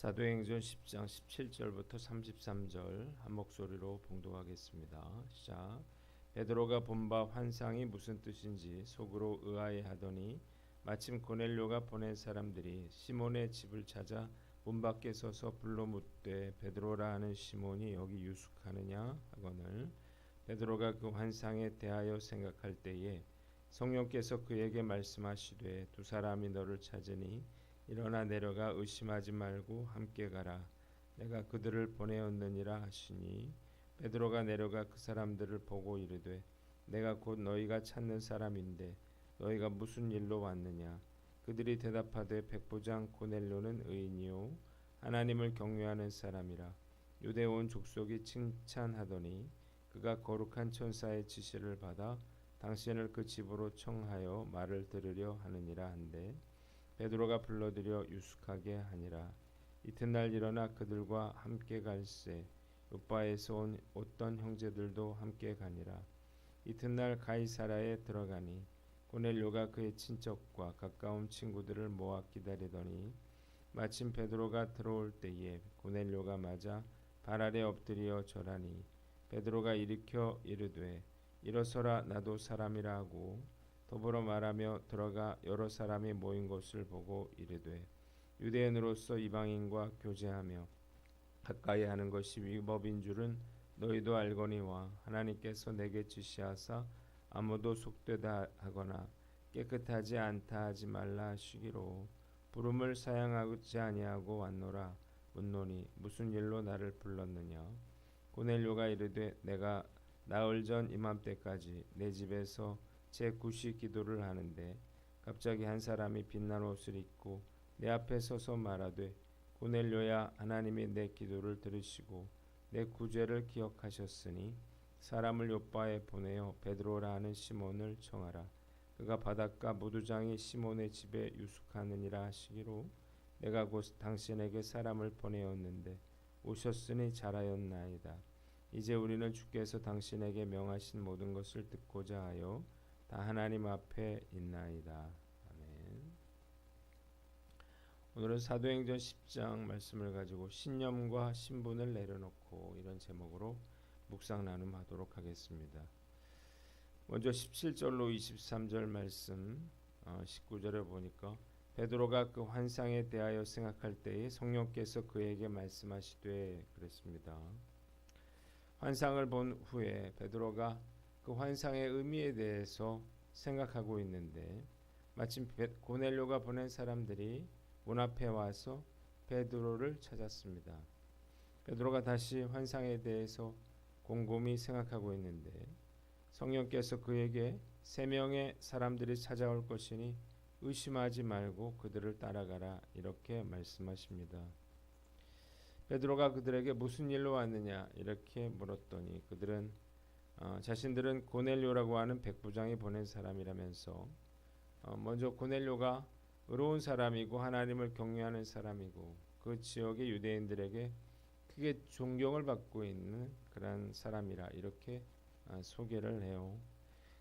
사도행전 10장 17절부터 33절 한 목소리로 봉독하겠습니다. 시작. 베드로가 본 바 환상이 무슨 뜻인지 속으로 의아해하더니 마침 고넬료가 보낸 사람들이 시몬의 집을 찾아 문 밖에 서서 불러 묻되 베드로라 하는 시몬이 여기 유숙하느냐 하거늘 베드로가 그 환상에 대하여 생각할 때에 성령께서 그에게 말씀하시되 두 사람이 너를 찾으니 일어나 내려가 의심하지 말고 함께 가라. 내가 그들을 보내었느니라 하시니 베드로가 내려가 그 사람들을 보고 이르되 내가 곧 너희가 찾는 사람인데 너희가 무슨 일로 왔느냐. 그들이 대답하되 백부장 고넬료는 의인이요 하나님을 경외하는 사람이라. 유대 온 족속이 칭찬하더니 그가 거룩한 천사의 지시를 받아 당신을 그 집으로 청하여 말을 들으려 하느니라 한데 베드로가 불러들여 유숙하게 하니라. 이튿날 일어나 그들과 함께 갈새 요바에서 온 어떤 형제들도 함께 가니라. 이튿날 가이사라에 들어가니 고넬료가 그의 친척과 가까운 친구들을 모아 기다리더니 마침 베드로가 들어올 때에 고넬료가 맞아 발 아래 엎드려 절하니 베드로가 일으켜 이르되 일어서라 나도 사람이라 하고 더불어 말하며 들어가 여러 사람이 모인 것을 보고 이르되 유대인으로서 이방인과 교제하며 가까이 하는 것이 위법인 줄은 너희도 알거니와 하나님께서 내게 지시하사 아무도 속되다 하거나 깨끗하지 않다 하지 말라 하시기로 부름을 사양하지 아니하고 왔노라. 묻노니 무슨 일로 나를 불렀느냐. 고넬료가 이르되 내가 나흘 전 이맘때까지 내 집에서 제 구시 기도를 하는데 갑자기 한 사람이 빛난 옷을 입고 내 앞에 서서 말하되 고넬료야 하나님이 내 기도를 들으시고 내 구제를 기억하셨으니 사람을 요바에 보내어 베드로라 하는 시몬을 청하라. 그가 바닷가 무두장이 시몬의 집에 유숙하느니라 하시기로 내가 곧 당신에게 사람을 보내었는데 오셨으니 잘하였나이다. 이제 우리는 주께서 당신에게 명하신 모든 것을 듣고자 하여 다 하나님 앞에 있나이다. 아멘. 오늘은 사도행전 10장 말씀을 가지고 신념과 신분을 내려놓고 이런 제목으로 묵상 나눔하도록 하겠습니다. 먼저 17절로 23절 말씀 19절에 보니까 베드로가 그 환상에 대하여 생각할 때에 성령께서 그에게 말씀하시되 그랬습니다. 환상을 본 후에 베드로가 그 환상의 의미에 대해서 생각하고 있는데 마침 고넬료가 보낸 사람들이 문 앞에 와서 베드로를 찾았습니다. 베드로가 다시 환상에 대해서 곰곰이 생각하고 있는데 성령께서 그에게 3명의 사람들이 찾아올 것이니 의심하지 말고 그들을 따라가라 이렇게 말씀하십니다. 베드로가 그들에게 무슨 일로 왔느냐 이렇게 물었더니 그들은 자신들은 고넬료라고 하는 백부장이 보낸 사람이라면서 먼저 고넬료가 의로운 사람이고 하나님을 경외하는 사람이고 그 지역의 유대인들에게 크게 존경을 받고 있는 그런 사람이라 이렇게 소개를 해요.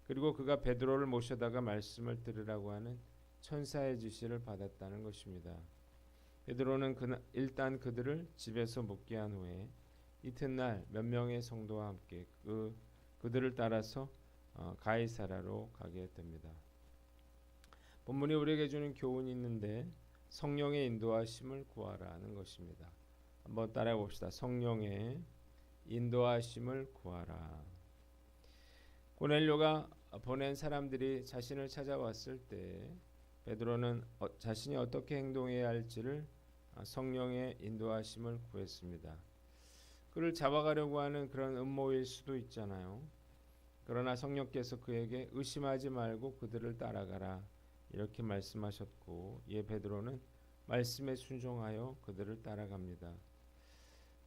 그리고 그가 베드로를 모셔다가 말씀을 들으라고 하는 천사의 지시를 받았다는 것입니다. 베드로는 일단 그들을 집에서 묵게 한 후에 이튿날 몇 명의 성도와 함께 그들을 따라서 가이사라로 가게 됩니다. 본문이 우리에게 주는 교훈이 있는데 성령의 인도하심을 구하라는 것입니다. 한번 따라해 봅시다. 성령의 인도하심을 구하라. 고넬료가 보낸 사람들이 자신을 찾아왔을 때 베드로는 자신이 어떻게 행동해야 할지를 성령의 인도하심을 구했습니다. 그를 잡아가려고 하는 그런 음모일 수도 있잖아요. 그러나 성령께서 그에게 의심하지 말고 그들을 따라가라 이렇게 말씀하셨고 이에 베드로는 말씀에 순종하여 그들을 따라갑니다.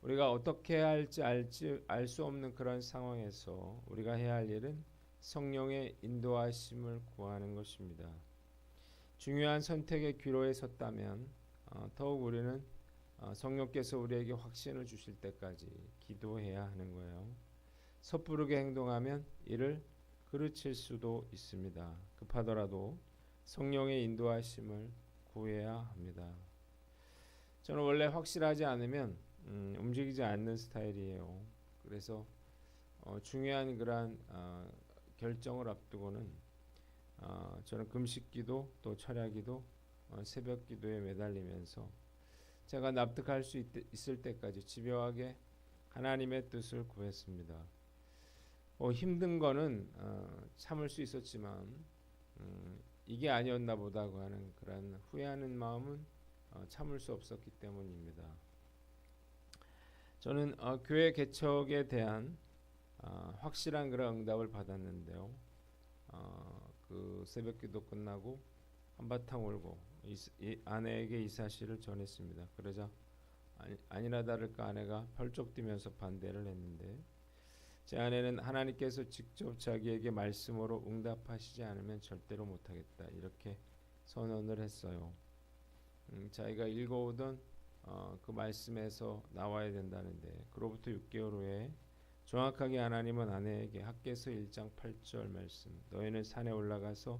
우리가 어떻게 해야 할지 알 수 없는 그런 상황에서 우리가 해야 할 일은 성령의 인도하심을 구하는 것입니다. 중요한 선택의 기로에 섰다면 더욱 우리는 성령께서 우리에게 확신을 주실 때까지 기도해야 하는 거예요. 섣부르게 행동하면 이를 그르칠 수도 있습니다. 급하더라도 성령의 인도하심을 구해야 합니다. 저는 원래 확실하지 않으면 움직이지 않는 스타일이에요. 그래서 중요한 그러한 결정을 앞두고는 저는 금식기도 또 철야기도 새벽기도에 매달리면서 제가 납득할 수 있을 때까지 집요하게 하나님의 뜻을 구했습니다. 힘든 거는 참을 수 있었지만 이게 아니었나 보다고 하는 그런 후회하는 마음은 참을 수 없었기 때문입니다. 저는 교회 개척에 대한 확실한 그런 응답을 받았는데요. 그 새벽기도 끝나고 한바탕 울고 아내에게 이 사실을 전했습니다. 그러자 아니나 다를까 아내가 펄쩍 뛰면서 반대를 했는데 제 아내는 하나님께서 직접 자기에게 말씀으로 응답하시지 않으면 절대로 못하겠다 이렇게 선언을 했어요. 자기가 읽어오던 그 말씀에서 나와야 된다는데 그로부터 6개월 후에 정확하게 하나님은 아내에게 학개서 1장 8절 말씀 너희는 산에 올라가서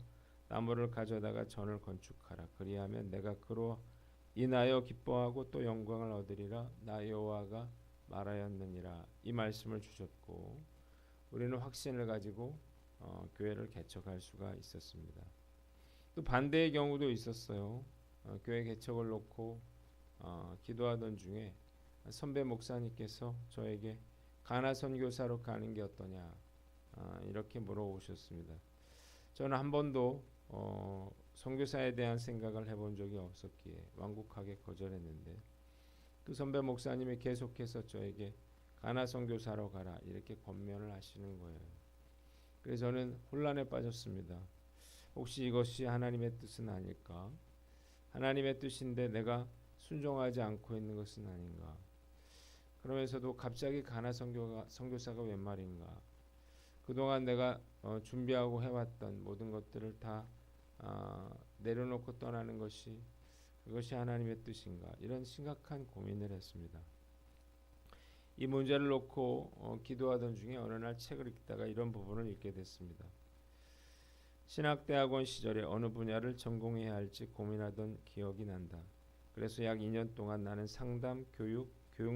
나무를 가져다가 전을 건축하라 그리하면 내가 그로 인하여 기뻐하고 또 영광을 얻으리라 나 여호와가 말하였느니라 이 말씀을 주셨고 우리는 확신을 가지고 교회를 개척할 수가 있었습니다. 또 반대의 경우도 있었어요. 교회 개척을 놓고 기도하던 중에 선배 목사님께서 저에게 가나 선교사로 가는 게 어떠냐 이렇게 물어보셨습니다. 저는 한 번도 선교사에 대한 생각을 해본 적이 없었기에 완곡하게 거절했는데 그 선배 목사님이 계속해서 저에게 가나 선교사로 가라 이렇게 권면을 하시는 거예요. 그래서 저는 혼란에 빠졌습니다. 혹시 이것이 하나님의 뜻은 아닐까? 하나님의 뜻인데 내가 순종하지 않고 있는 것은 아닌가? 그러면서도 갑자기 가나 선교사가 웬 말인가? 그동안 내가 준비하고 해왔던 모든 것들을 다 내려놓고 떠나는 것이 그것이 하나님의 뜻인가? 이런 심각한 고민을 했습니다. 이 문제를 놓고 기도하던 중에 어느 날 책을 읽다가 이런 부분을 읽게 됐습니다. 신학대학원 시절에 어느 분야를 전공해야 할지 고민하던 기억이 난다. 그래서 약 2년 동안 나는 상담, 교육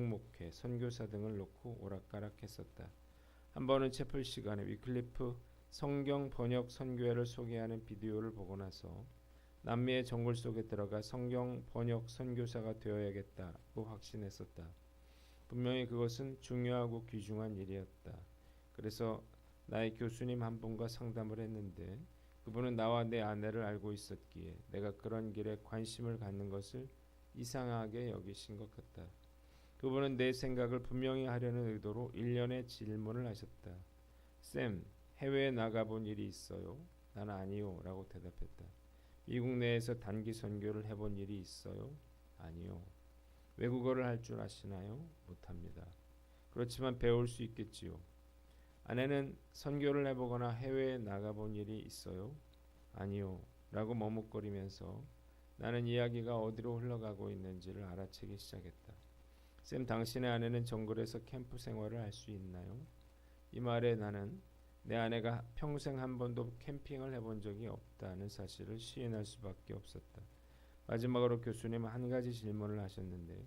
목회, 선교사 등을 놓고 오락가락했었다. 한 번은 채플 시간에 위클리프 성경 번역 선교회를 소개하는 비디오를 보고 나서 남미의 정글 속에 들어가 성경 번역 선교사가 되어야겠다고 확신했었다. 분명히 그것은 중요하고 귀중한 일이었다. 그래서 나의 교수님 한 분과 상담을 했는데 그분은 나와 내 아내를 알고 있었기에 내가 그런 길에 관심을 갖는 것을 이상하게 여기신 것 같다. 그분은 내 생각을 분명히 하려는 의도로 일련의 질문을 하셨다. 쌤, 해외에 나가본 일이 있어요? 나는 아니요 라고 대답했다. 미국 내에서 단기 선교를 해본 일이 있어요? 아니요. 외국어를 할 줄 아시나요? 못합니다. 그렇지만 배울 수 있겠지요. 아내는 선교를 해보거나 해외에 나가본 일이 있어요? 아니요 라고 머뭇거리면서 나는 이야기가 어디로 흘러가고 있는지를 알아채기 시작했다. 쌤, 당신의 아내는 정글에서 캠프 생활을 할 수 있나요? 이 말에 나는 내 아내가 평생 한 번도 캠핑을 해본 적이 없다는 사실을 시인할 수밖에 없었다. 마지막으로 교수님은 한 가지 질문을 하셨는데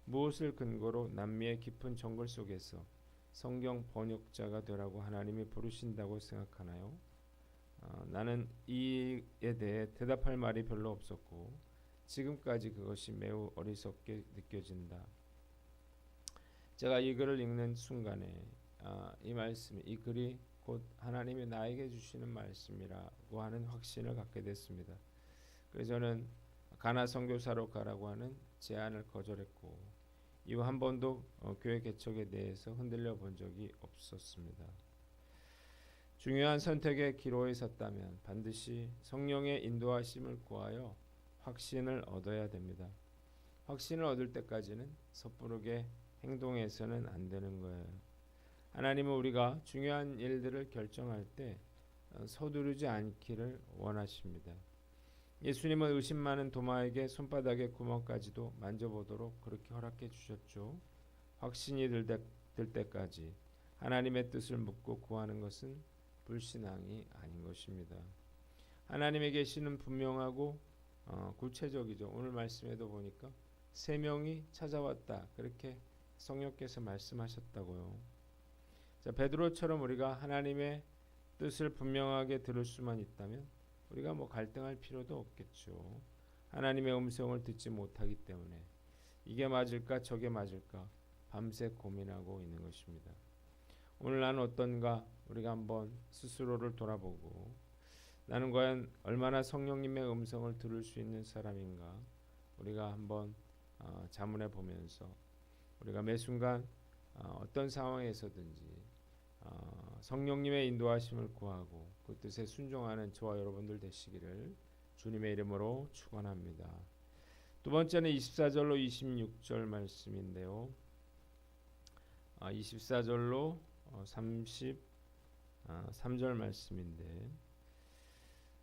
무엇을 근거로 남미의 깊은 정글 속에서 성경 번역자가 되라고 하나님이 부르신다고 생각하나요? 나는 이에 대해 대답할 말이 별로 없었고 지금까지 그것이 매우 어리석게 느껴진다. 제가 이 글을 읽는 순간에 이 말씀이 이 글이 곧 하나님이 나에게 주시는 말씀이라고 하는 확신을 갖게 됐습니다. 그래서 저는 가나 선교사로 가라고 하는 제안을 거절했고 이후 한 번도 교회 개척에 대해서 흔들려 본 적이 없었습니다. 중요한 선택의 기로에 섰다면 반드시 성령의 인도하심을 구하여 확신을 얻어야 됩니다. 확신을 얻을 때까지는 섣부르게 행동해서는 안 되는 거예요. 하나님은 우리가 중요한 일들을 결정할 때 서두르지 않기를 원하십니다. 예수님은 의심 많은 도마에게 손바닥의 구멍까지도 만져보도록 그렇게 허락해 주셨죠. 확신이 들 때까지 하나님의 뜻을 묻고 구하는 것은 불신앙이 아닌 것입니다. 하나님의 계시는 분명하고 구체적이죠. 오늘 말씀에도 보니까 세 명이 찾아왔다. 그렇게 성령께서 말씀하셨다고요. 자, 베드로처럼 우리가 하나님의 뜻을 분명하게 들을 수만 있다면 우리가 뭐 갈등할 필요도 없겠죠. 하나님의 음성을 듣지 못하기 때문에 이게 맞을까 저게 맞을까 밤새 고민하고 있는 것입니다. 오늘 나는 어떤가 우리가 한번 스스로를 돌아보고 나는 과연 얼마나 성령님의 음성을 들을 수 있는 사람인가 우리가 한번 자문해 보면서 우리가 매 순간 어떤 상황에서든지 성령님의 인도하심을 구하고 그 뜻에 순종하는 저와 여러분들 되시기를 주님의 이름으로 축원합니다. 두 번째는 24절로 26절 말씀인데요. 24절로 33절 말씀인데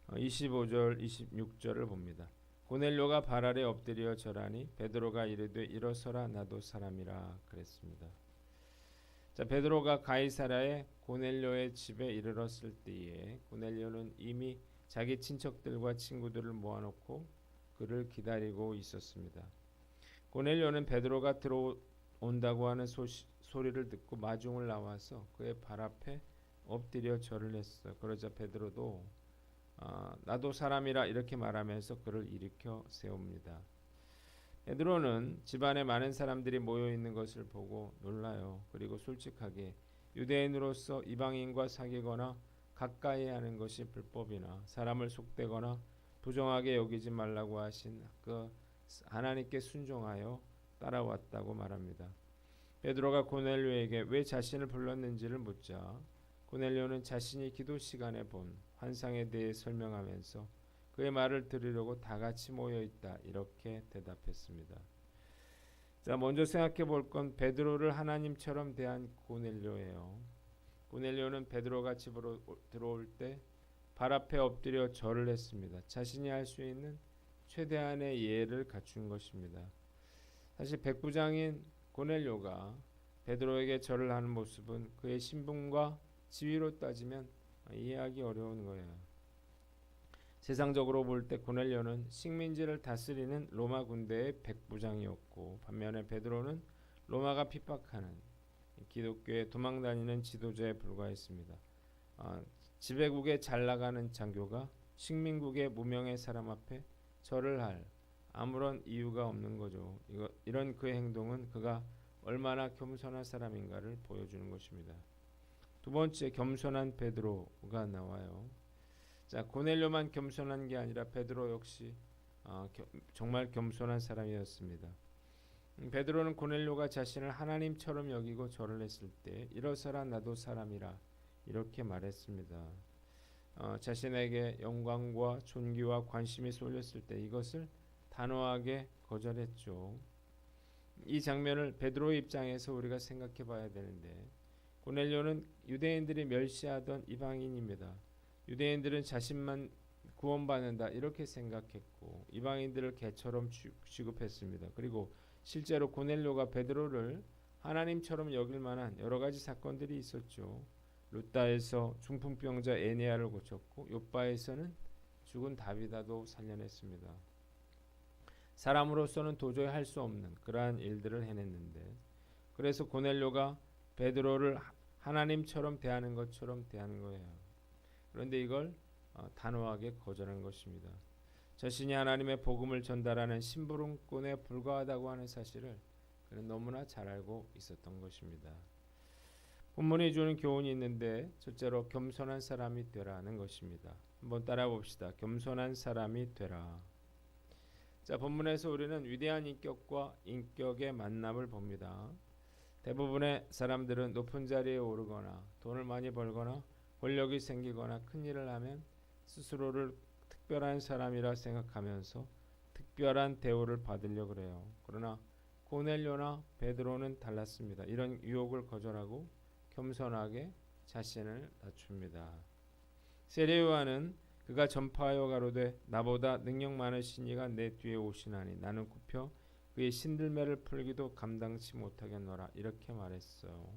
25절 26절을 봅니다. 고넬료가 발 아래 엎드려 절하니 베드로가 이르되 일어서라 나도 사람이라 그랬습니다. 자, 베드로가 가이사랴의 고넬료의 집에 이르렀을 때에 고넬료는 이미 자기 친척들과 친구들을 모아놓고 그를 기다리고 있었습니다. 고넬료는 베드로가 들어온다고 하는 소리를 듣고 마중을 나와서 그의 발 앞에 엎드려 절을 했어. 그러자 베드로도 나도 사람이라 이렇게 말하면서 그를 일으켜 세웁니다. 베드로는 집안에 많은 사람들이 모여 있는 것을 보고 놀라요. 그리고 솔직하게 유대인으로서 이방인과 사귀거나 가까이 하는 것이 불법이나 사람을 속되거나 부정하게 여기지 말라고 하신 그 하나님께 순종하여 따라왔다고 말합니다. 베드로가 고넬료에게 왜 자신을 불렀는지를 묻자 고넬료는 자신이 기도 시간에 본 환상에 대해 설명하면서 그의 말을 들으려고 다 같이 모여 있다 이렇게 대답했습니다. 자, 먼저 생각해 볼 건 베드로를 하나님처럼 대한 고넬료예요. 고넬료는 베드로가 집으로 들어올 때 발 앞에 엎드려 절을 했습니다. 자신이 할 수 있는 최대한의 예를 갖춘 것입니다. 사실 백부장인 고넬료가 베드로에게 절을 하는 모습은 그의 신분과 지위로 따지면 이해하기 어려운 거예요. 세상적으로 볼 때 고넬료는 식민지를 다스리는 로마 군대의 백부장이었고 반면에 베드로는 로마가 핍박하는 기독교에 도망다니는 지도자에 불과했습니다. 지배국에 잘 나가는 장교가 식민국의 무명의 사람 앞에 절을 할 아무런 이유가 없는 거죠. 이런 그의 행동은 그가 얼마나 겸손한 사람인가를 보여주는 것입니다. 두 번째, 겸손한 베드로가 나와요. 자, 고넬료만 겸손한 게 아니라 베드로 역시 정말 겸손한 사람이었습니다. 베드로는 고넬료가 자신을 하나님처럼 여기고 절을 했을 때 일어서라 나도 사람이라 이렇게 말했습니다. 자신에게 영광과 존귀와 관심이 쏠렸을 때 이것을 단호하게 거절했죠. 이 장면을 베드로의 입장에서 우리가 생각해 봐야 되는데 고넬료는 유대인들이 멸시하던 이방인입니다. 유대인들은 자신만 구원받는다 이렇게 생각했고 이방인들을 개처럼 취급했습니다. 그리고 실제로 고넬료가 베드로를 하나님처럼 여길 만한 여러 가지 사건들이 있었죠. 루다에서 중풍병자 에네아를 고쳤고 욥바에서는 죽은 다비다도 살려냈습니다. 사람으로서는 도저히 할 수 없는 그러한 일들을 해냈는데 그래서 고넬료가 베드로를 하나님처럼 대하는 것처럼 대하는 거예요. 그런데 이걸 단호하게 거절한 것입니다. 자신이 하나님의 복음을 전달하는 심부름꾼에 불과하다고 하는 사실을 그는 너무나 잘 알고 있었던 것입니다. 본문이 주는 교훈이 있는데 첫째로 겸손한 사람이 되라는 것입니다. 한번 따라 봅시다. 겸손한 사람이 되라. 자, 본문에서 우리는 위대한 인격과 인격의 만남을 봅니다. 대부분의 사람들은 높은 자리에 오르거나 돈을 많이 벌거나 권력이 생기거나 큰 일을 하면 스스로를 특별한 사람이라 생각하면서 특별한 대우를 받으려고 그래요. 그러나 고넬료나 베드로는 달랐습니다. 이런 유혹을 거절하고 겸손하게 자신을 낮춥니다. 세례 요한은 그가 전파하여 가로되 나보다 능력 많으신 이가 내 뒤에 오시나니 나는 굽혀 그의 신들매를 풀기도 감당치 못하겠노라 이렇게 말했어요.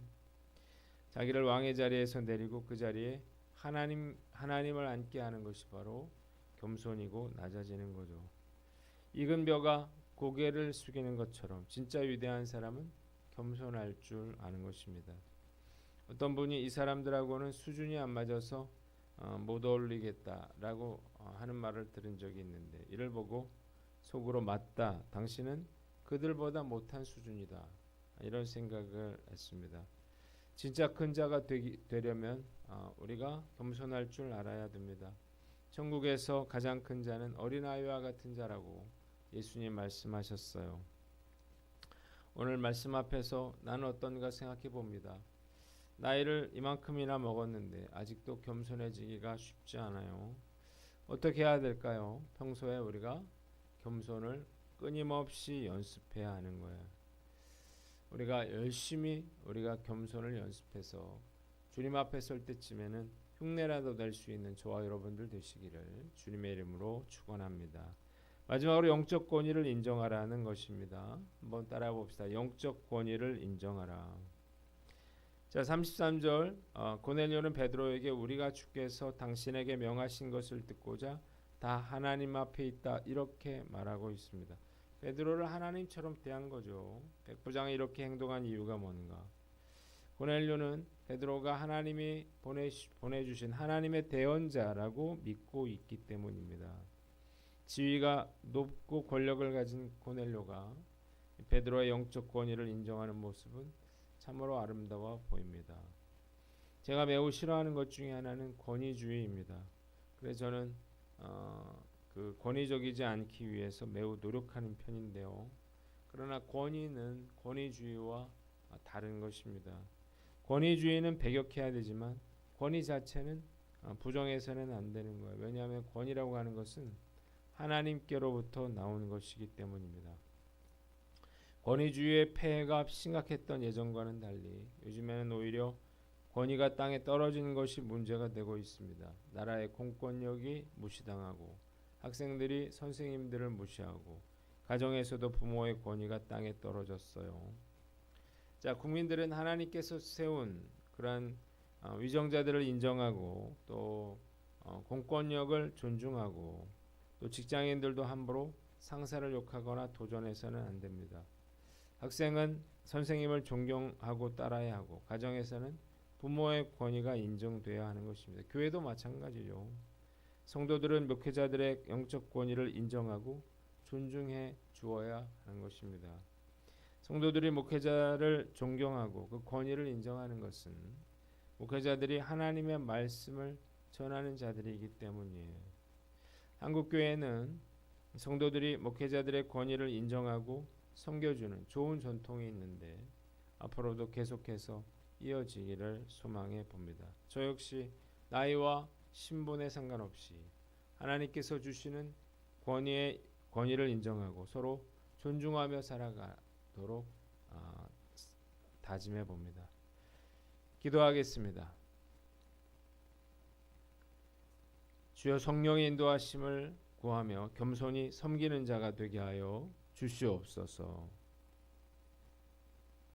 자기를 왕의 자리에서 내리고 그 자리에 하나님을 앉게 하는 것이 바로 겸손이고 낮아지는 거죠. 익은 벼가 고개를 숙이는 것처럼 진짜 위대한 사람은 겸손할 줄 아는 것입니다. 어떤 분이 이 사람들하고는 수준이 안 맞아서 못 어울리겠다라고 하는 말을 들은 적이 있는데, 이를 보고 속으로 맞다, 당신은 그들보다 못한 수준이다, 이런 생각을 했습니다. 진짜 큰 자가 되려면 우리가 겸손할 줄 알아야 됩니다. 천국에서 가장 큰 자는 어린아이와 같은 자라고 예수님 말씀하셨어요. 오늘 말씀 앞에서 나는 어떤가 생각해 봅니다. 나이를 이만큼이나 먹었는데 아직도 겸손해지기가 쉽지 않아요. 어떻게 해야 될까요? 평소에 우리가 겸손을 끊임없이 연습해야 하는 거예요. 우리가 열심히 우리가 겸손을 연습해서 주님 앞에 설 때쯤에는 흉내라도 낼 수 있는 저와 여러분들 되시기를 주님의 이름으로 축원합니다. 마지막으로 영적 권위를 인정하라는 것입니다. 한번 따라 봅시다. 영적 권위를 인정하라. 자, 33절 고넬료는 베드로에게 우리가 주께서 당신에게 명하신 것을 듣고자 다 하나님 앞에 있다, 이렇게 말하고 있습니다. 베드로를 하나님처럼 대한 거죠. 백부장이 이렇게 행동한 이유가 뭔가? 고넬료는 베드로가 하나님이 보내주신 하나님의 대언자라고 믿고 있기 때문입니다. 지위가 높고 권력을 가진 고넬료가 베드로의 영적 권위를 인정하는 모습은 참으로 아름다워 보입니다. 제가 매우 싫어하는 것 중에 하나는 권위주의입니다. 그래서 저는 그 권위적이지 않기 위해서 매우 노력하는 편인데요. 그러나 권위는 권위주의와 다른 것입니다. 권위주의는 배격해야 되지만 권위 자체는 부정해서는 안 되는 거예요. 왜냐하면 권위라고 하는 것은 하나님께로부터 나오는 것이기 때문입니다. 권위주의의 폐해가 심각했던 예전과는 달리 요즘에는 오히려 권위가 땅에 떨어지는 것이 문제가 되고 있습니다. 나라의 공권력이 무시당하고 학생들이 선생님들을 무시하고 가정에서도 부모의 권위가 땅에 떨어졌어요. 자, 국민들은 하나님께서 세운 그러한 위정자들을 인정하고 또 공권력을 존중하고 또 직장인들도 함부로 상사를 욕하거나 도전해서는 안 됩니다. 학생은 선생님을 존경하고 따라야 하고 가정에서는 부모의 권위가 인정돼야 하는 것입니다. 교회도 마찬가지죠. 성도들은 목회자들의 영적 권위를 인정하고 존중해 주어야 하는 것입니다. 성도들이 목회자를 존경하고 그 권위를 인정하는 것은 목회자들이 하나님의 말씀을 전하는 자들이기 때문이에요. 한국교회는 성도들이 목회자들의 권위를 인정하고 섬겨주는 좋은 전통이 있는데 앞으로도 계속해서 이어지기를 소망해 봅니다. 저 역시 나이와 신분에 상관없이 하나님께서 주시는 권위를 인정하고 서로 존중하며 살아가도록 다짐해 봅니다. 기도하겠습니다. 주여, 성령의 인도하심을 구하며 겸손히 섬기는 자가 되게 하여 주시옵소서.